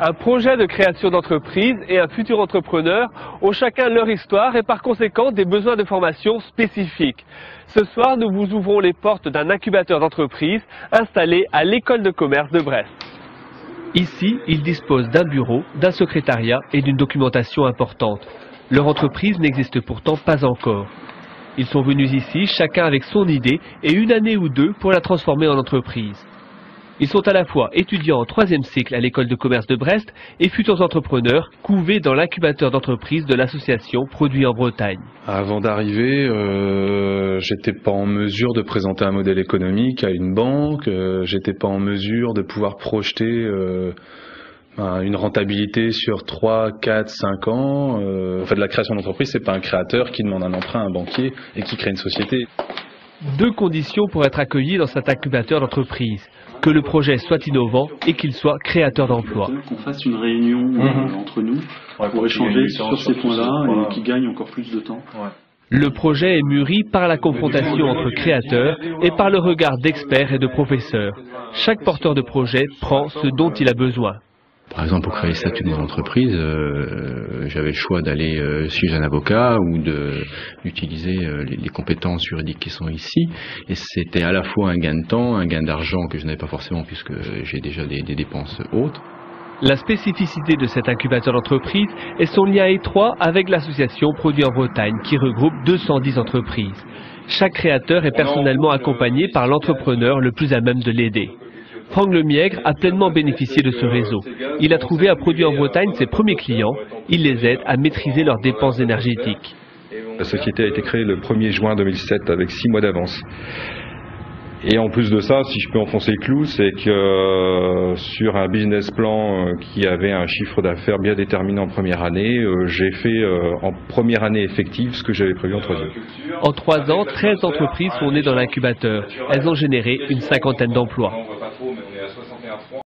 Un projet de création d'entreprise et un futur entrepreneur ont chacun leur histoire et par conséquent des besoins de formation spécifiques. Ce soir, nous vous ouvrons les portes d'un incubateur d'entreprise installé à l'école de commerce de Brest. Ici, ils disposent d'un bureau, d'un secrétariat et d'une documentation importante. Leur entreprise n'existe pourtant pas encore. Ils sont venus ici, chacun avec son idée et une année ou deux pour la transformer en entreprise. Ils sont à la fois étudiants en 3e cycle à l'école de commerce de Brest et futurs entrepreneurs couvés dans l'incubateur d'entreprise de l'association Produits en Bretagne. Avant d'arriver, j'étais pas en mesure de présenter un modèle économique à une banque, j'étais pas en mesure de pouvoir projeter une rentabilité sur 3, 4, 5 ans. En fait, la création d'entreprise, c'est pas un créateur qui demande un emprunt à un banquier et qui crée une société. Deux conditions pour être accueilli dans cet incubateur d'entreprise. Que le projet soit innovant et qu'il soit créateur d'emplois. Qu'on fasse une réunion entre nous pour échanger sur ces points-là et qui gagne encore plus de temps. Le projet est mûri par la confrontation entre créateurs et par le regard d'experts et de professeurs. Chaque porteur de projet prend ce dont il a besoin. Par exemple, pour créer le statut d'une entreprise, j'avais le choix d'aller chez un avocat ou d'utiliser les compétences juridiques qui sont ici. Et c'était à la fois un gain de temps, un gain d'argent que je n'avais pas forcément puisque j'ai déjà des dépenses hautes. La spécificité de cet incubateur d'entreprise est son lien étroit avec l'association Produits en Bretagne qui regroupe 210 entreprises. Chaque créateur est personnellement accompagné par l'entrepreneur le plus à même de l'aider. Franck Lemiègre a pleinement bénéficié de ce réseau. Il a trouvé à Produits en Bretagne ses premiers clients. Il les aide à maîtriser leurs dépenses énergétiques. La société a été créée le 1er juin 2007 avec 6 mois d'avance. Et en plus de ça, si je peux enfoncer le clou, c'est que sur un business plan qui avait un chiffre d'affaires bien déterminé en première année, j'ai fait en première année effective ce que j'avais prévu en 3 ans. En 3 ans, 13 entreprises sont nées dans l'incubateur. Elles ont généré une 50aine d'emplois.